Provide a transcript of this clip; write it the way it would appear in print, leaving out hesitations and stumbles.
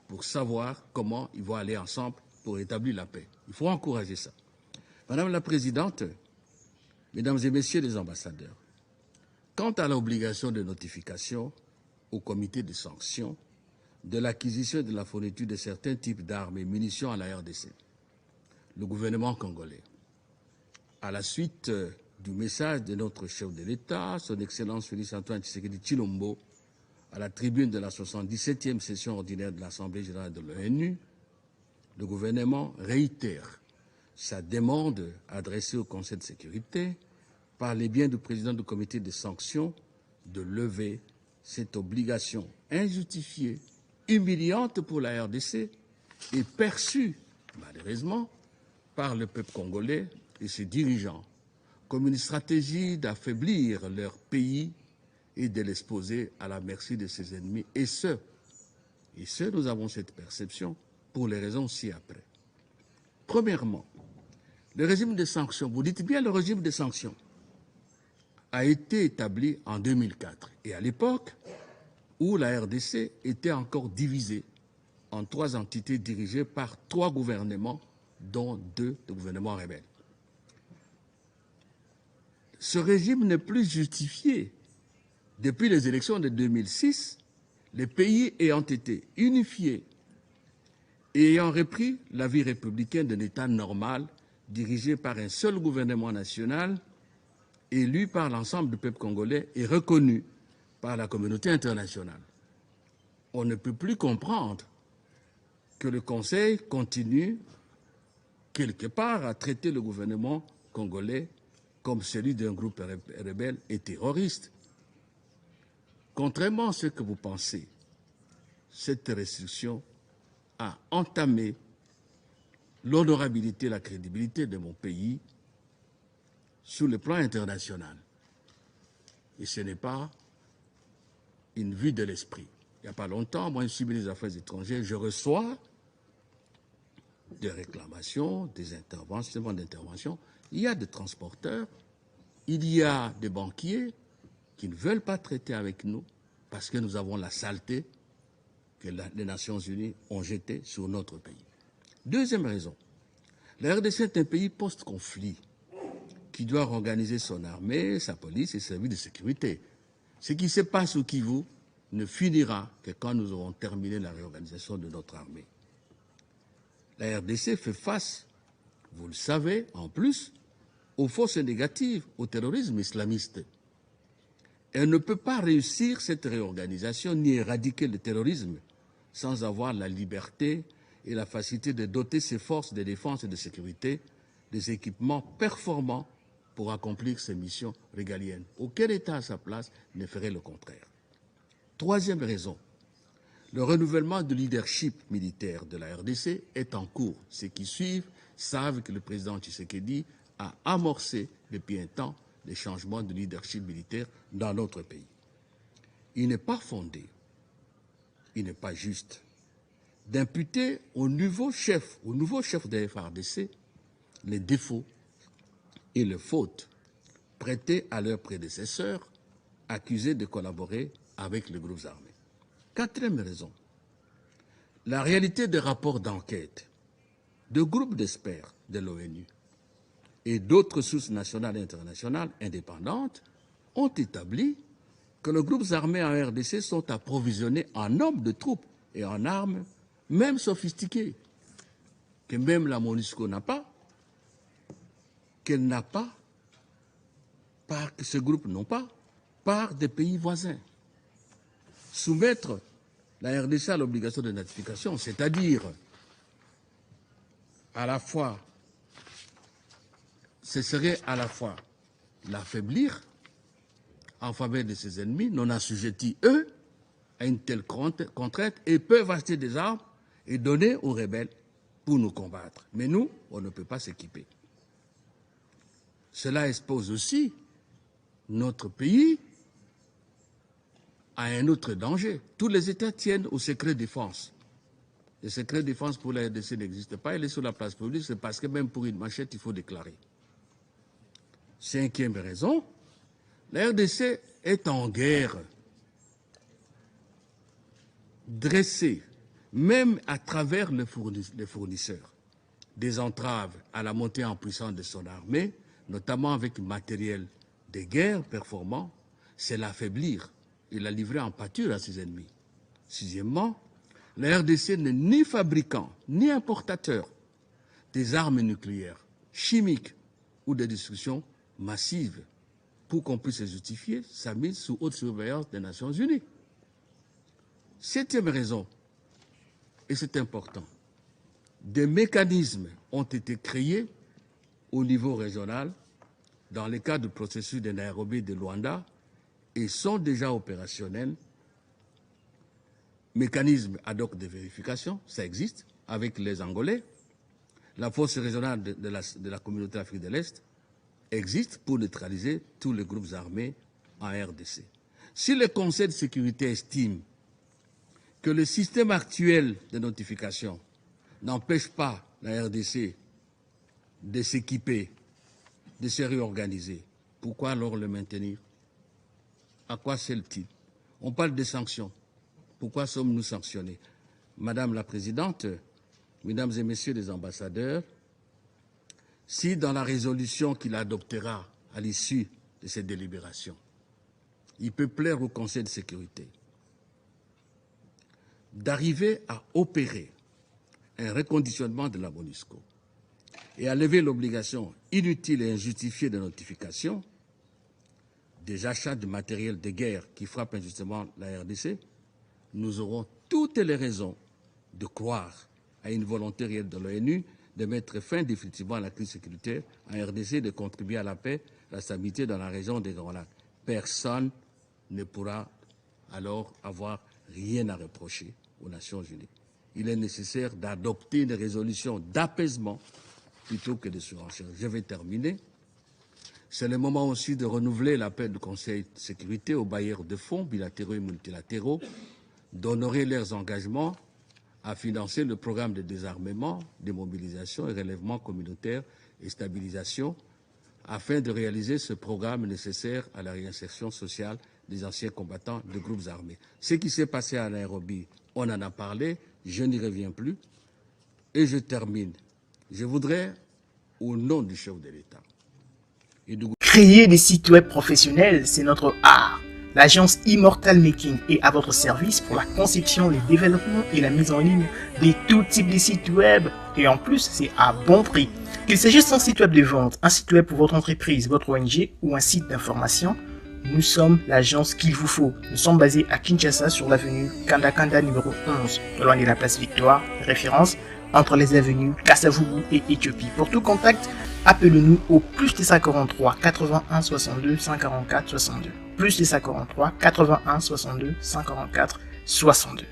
pour savoir comment ils vont aller ensemble pour établir la paix. Il faut encourager ça. Madame la Présidente, Mesdames et Messieurs les ambassadeurs, quant à l'obligation de notification au comité de sanctions de l'acquisition et de la fourniture de certains types d'armes et munitions à la RDC, le gouvernement congolais, à la suite du message de notre chef de l'État, son Excellence Félix Antoine Tshisekedi Tshilombo, à la tribune de la 77e session ordinaire de l'Assemblée générale de l'ONU, le gouvernement réitère sa demande adressée au Conseil de sécurité par les biens du président du comité de sanctions de lever cette obligation injustifiée, humiliante pour la RDC et perçue, malheureusement, par le peuple congolais et ses dirigeants comme une stratégie d'affaiblir leur pays et de l'exposer à la merci de ses ennemis. Et nous avons cette perception pour les raisons ci-après. Premièrement, le régime de sanctions, vous dites bien le régime de sanctions, a été établi en 2004. Et à l'époque où la RDC était encore divisée en 3 entités dirigées par 3 gouvernements, dont 2 de gouvernements rebelles. Ce régime n'est plus justifié. Depuis les élections de 2006, les pays ayant été unifiés et ayant repris la vie républicaine d'un État normal, dirigé par un seul gouvernement national, élu par l'ensemble du peuple congolais et reconnu par la communauté internationale. On ne peut plus comprendre que le Conseil continue quelque part à traiter le gouvernement congolais comme celui d'un groupe rebelle et terroriste. Contrairement à ce que vous pensez, cette restriction a entamé l'honorabilité et la crédibilité de mon pays sur le plan international. Et ce n'est pas une vue de l'esprit. Il n'y a pas longtemps, moi je suis ministre des Affaires étrangères, je reçois des réclamations, des interventions. Il y a des transporteurs, il y a des banquiers qui ne veulent pas traiter avec nous parce que nous avons la saleté que les Nations Unies ont jetée sur notre pays. Deuxième raison, la RDC est un pays post-conflit qui doit organiser son armée, sa police et ses services de sécurité. Ce qui se passe au Kivu ne finira que quand nous aurons terminé la réorganisation de notre armée. La RDC fait face, vous le savez, en plus, aux forces négatives, au terrorisme islamiste. Elle ne peut pas réussir cette réorganisation ni éradiquer le terrorisme sans avoir la liberté et la facilité de doter ses forces de défense et de sécurité des équipements performants pour accomplir ses missions régaliennes. Aucun État à sa place ne ferait le contraire. Troisième raison, le renouvellement du leadership militaire de la RDC est en cours. Ceux qui suivent savent que le président Tshisekedi a amorcé depuis un temps les changements de leadership militaire dans notre pays. Il n'est pas fondé, il n'est pas juste d'imputer au nouveau chef de la FARDC les défauts et les fautes prêtées à leurs prédécesseurs accusés de collaborer avec les groupes armés. Quatrième raison, la réalité des rapports d'enquête de groupes d'experts de l'ONU et d'autres sources nationales et internationales indépendantes ont établi que les groupes armés en RDC sont approvisionnés en nombre de troupes et en armes, même sophistiquées, que même la MONUSCO n'a pas, qu'elle n'a pas, que ce groupe n'ont pas, par des pays voisins. Soumettre la RDC à l'obligation de notification, c'est-à-dire à la fois, ce serait à la fois l'affaiblir en faveur de ses ennemis, non assujettis, eux, à une telle contrainte et peuvent acheter des armes et donner aux rebelles pour nous combattre. Mais nous, on ne peut pas s'équiper. Cela expose aussi notre pays à un autre danger. Tous les États tiennent au secret défense. Le secret défense pour la RDC n'existe pas, il est sur la place publique, c'est parce que même pour une machette, il faut déclarer. Cinquième raison, la RDC est en guerre dressée même à travers les fournisseurs, des entraves à la montée en puissance de son armée, notamment avec matériel de guerre performant, c'est l'affaiblir et la livrer en pâture à ses ennemis. Sixièmement, la RDC n'est ni fabricant ni importateur des armes nucléaires, chimiques ou de destruction massive pour qu'on puisse justifier sa mise sous haute surveillance des Nations Unies. Septième raison, et c'est important, des mécanismes ont été créés au niveau régional dans le cadre du processus de Nairobi et de Luanda et sont déjà opérationnels. Mécanisme ad hoc de vérification, ça existe, avec les Angolais. La force régionale de la communauté d'Afrique de l'Est existe pour neutraliser tous les groupes armés en RDC. Si le Conseil de sécurité estime que le système actuel de notification n'empêche pas la RDC de s'équiper, de se réorganiser, pourquoi alors le maintenir? À quoi sert-il? On parle de sanctions. Pourquoi sommes-nous sanctionnés? Madame la Présidente, Mesdames et Messieurs les ambassadeurs, si dans la résolution qu'il adoptera à l'issue de cette délibération, il peut plaire au Conseil de sécurité d'arriver à opérer un reconditionnement de la MONUSCO et à lever l'obligation inutile et injustifiée de notification des achats de matériel de guerre qui frappent injustement la RDC, nous aurons toutes les raisons de croire à une volonté réelle de l'ONU de mettre fin définitivement à la crise sécuritaire en RDC et de contribuer à la paix, à la stabilité dans la région des Grands Lacs. Personne ne pourra alors avoir rien à reprocher aux Nations Unies. Il est nécessaire d'adopter une résolution d'apaisement plutôt que de surenchère. Je vais terminer. C'est le moment aussi de renouveler l'appel du Conseil de sécurité aux bailleurs de fonds bilatéraux et multilatéraux d'honorer leurs engagements à financer le programme de désarmement, démobilisation et relèvement communautaire et stabilisation afin de réaliser ce programme nécessaire à la réinsertion sociale des anciens combattants de groupes armés. Ce qui s'est passé à Nairobi, on en a parlé, je n'y reviens plus. Et je termine. Je voudrais, au nom du chef de l'État et du Créer des sites web professionnels, c'est notre art. L'agence Immortal Making est à votre service pour la conception, le développement et la mise en ligne de tout type de sites web. Et en plus, c'est à bon prix. Qu'il s'agisse d'un site web de vente, un site web pour votre entreprise, votre ONG ou un site d'information, nous sommes l'agence qu'il vous faut. Nous sommes basés à Kinshasa sur l'avenue Kanda numéro 11, loin de la place Victoire, référence entre les avenues Kasavubu et Éthiopie. Pour tout contact, appelez-nous au plus 243 81 62 144 62. Plus 243 81 62 144 62.